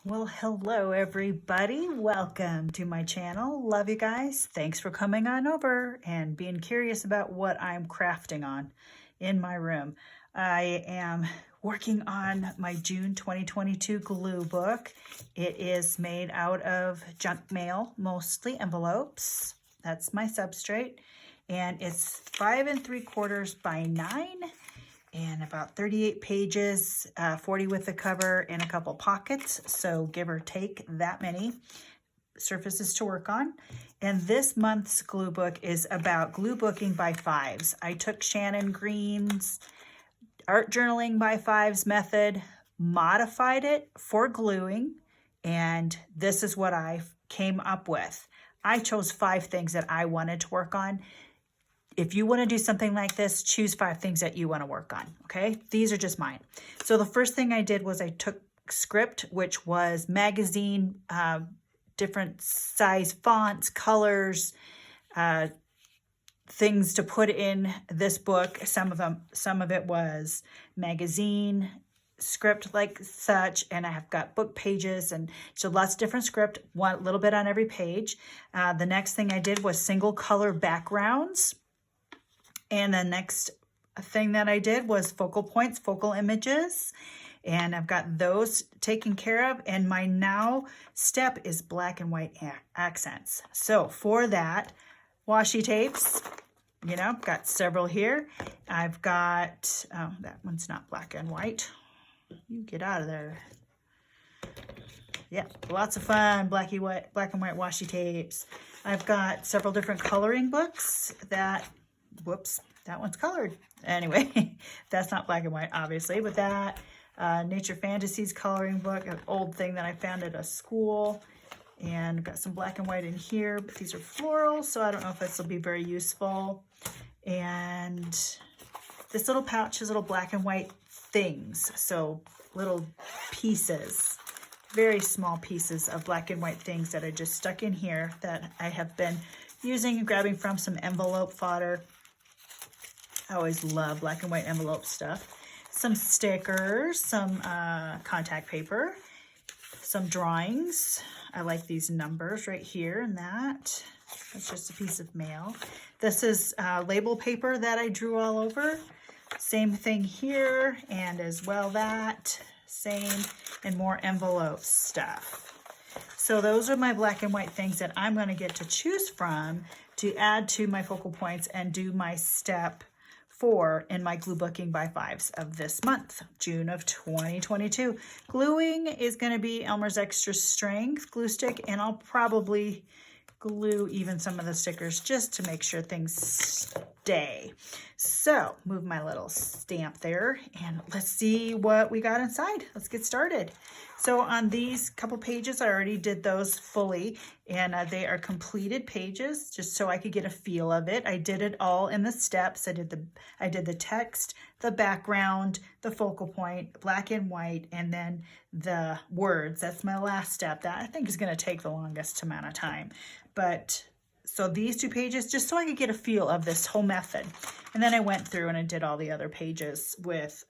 Well, hello everybody. Welcome to my channel. Love you guys. Thanks for coming on over and being curious about what I'm crafting on in my room. I am working on my June 2022 glue book. It is made out of junk mail, mostly envelopes. That's my substrate. And it's 5 3/4 by 9 and about 38 pages, 40 with the cover and a couple pockets. So give or take that many surfaces to work on. And this month's glue book is about glue booking by fives. I took Shannon Green's art journaling by fives method, modified it for gluing, and this is what I came up with. I chose 5 things that I wanted to work on. If you want to do something like this, choose 5 things that you want to work on, okay? These are just mine. So the first thing I did was I took script, which was magazine, different size fonts, colors, things to put in this book. Some of it was magazine script like such, and I have got book pages, and so lots of different script, one little bit on every page. The next thing I did was single color backgrounds. And the next thing that I did was focal points, focal images, and I've got those taken care of. And my now step is black and white accents. So for that, washi tapes, you know, got several here. I've got, oh, that one's not black and white. You get out of there. Yeah, lots of fun, black and white washi tapes. I've got several different coloring books that, whoops, that one's colored. Anyway, that's not black and white, obviously, but that Nature Fantasies coloring book, an old thing that I found at a school, and got some black and white in here, but these are floral, so I don't know if this will be very useful. And this little pouch is little black and white things, so little pieces, very small pieces of black and white things that I just stuck in here that I have been using and grabbing from some envelope fodder. I always love black and white envelope stuff. Some stickers, some contact paper, some drawings. I like these numbers right here and that. That's just a piece of mail. This is label paper that I drew all over. Same thing here, and as well that, same, and more envelope stuff. So those are my black and white things that I'm going to get to choose from to add to my focal points and do my step 4 in my glue booking by fives of this month, June of 2022. Gluing is going to be Elmer's Extra Strength glue stick, and I'll probably glue even some of the stickers just to make sure things stay. So move my little stamp there, and let's see what we got inside. Let's get started. So on these couple pages, I already did those fully, and they are completed pages just so I could get a feel of it. I did it all in the steps. I did the text, the background, the focal point, black and white, and then the words. That's my last step. That I think is going to take the longest amount of time. But so these 2 pages, just so I could get a feel of this whole method. And then I went through and I did all the other pages with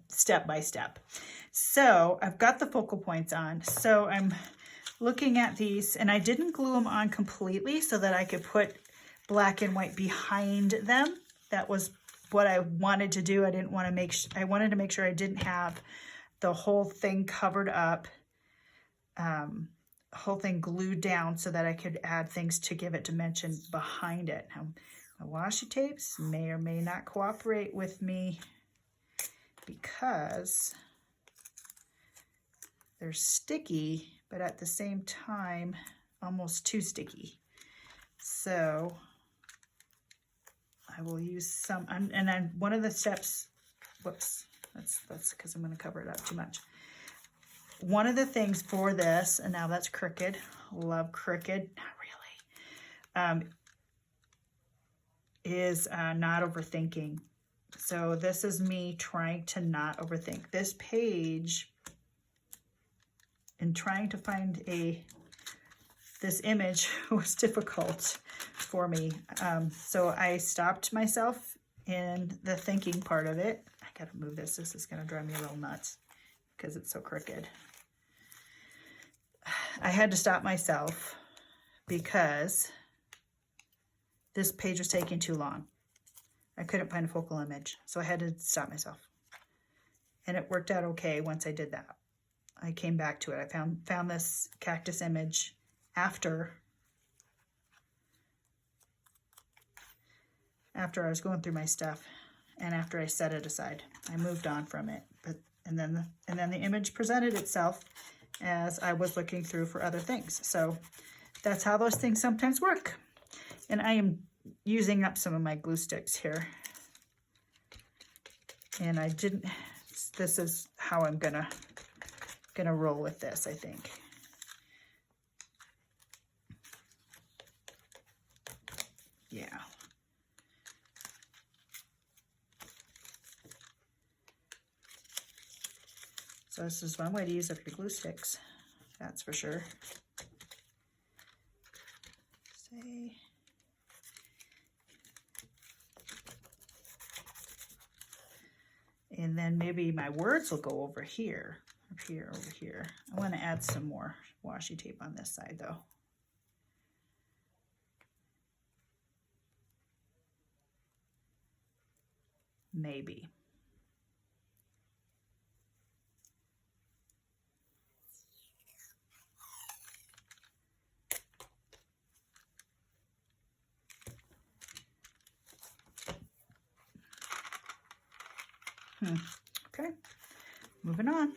step by step. So I've got the focal points on. So I'm looking at these, and I didn't glue them on completely so that I could put black and white behind them. That was what I wanted to do. I wanted to make sure I didn't have the whole thing covered up, whole thing glued down, so that I could add things to give it dimension behind it. Now, the washi tapes may or may not cooperate with me because they're sticky, but at the same time, almost too sticky. So I will use some, and then one of the steps, whoops, that's because I'm going to cover it up too much. One of the things for this, and now that's crooked, love crooked, not really, is not overthinking. So this is me trying to not overthink this page and trying to find this image was difficult for me. So I stopped myself in the thinking part of it. I gotta move this. This is gonna drive me a little nuts because it's so crooked. I had to stop myself because this page was taking too long. I couldn't find a focal image, so I had to stop myself. And it worked out okay once I did that. I came back to it. I found this cactus image after I was going through my stuff, and after I set it aside. I moved on from it, and then the image presented itself as I was looking through for other things. So that's how those things sometimes work. And I am using up some of my glue sticks here. And this is how I'm gonna roll with this, I think. Yeah. So this is one way to use up your glue sticks, that's for sure. Say. And then maybe my words will go over here, over here. I want to add some more washi tape on this side though. Maybe. Okay, moving on.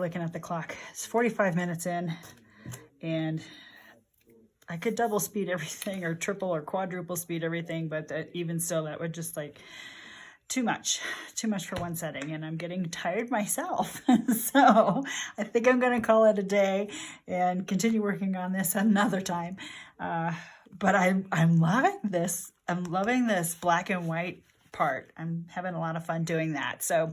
looking at the clock. It's 45 minutes in, and I could double speed everything or triple or quadruple speed everything, but even still, that would just like too much for one setting, and I'm getting tired myself. So I think I'm going to call it a day and continue working on this another time. But I'm loving this. I'm loving this black and white part. I'm having a lot of fun doing that. So,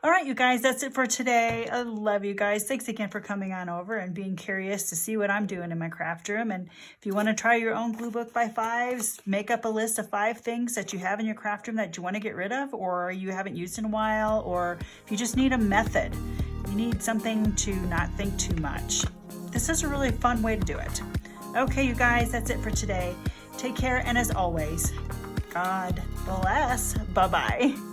all right, you guys, that's it for today. I love you guys. Thanks again for coming on over and being curious to see what I'm doing in my craft room. And if you want to try your own glue book by fives, make up a list of 5 things that you have in your craft room that you want to get rid of, or you haven't used in a while, or if you just need a method, you need something to not think too much. This is a really fun way to do it. Okay, you guys, that's it for today. Take care, and as always, God bless. Bye-bye.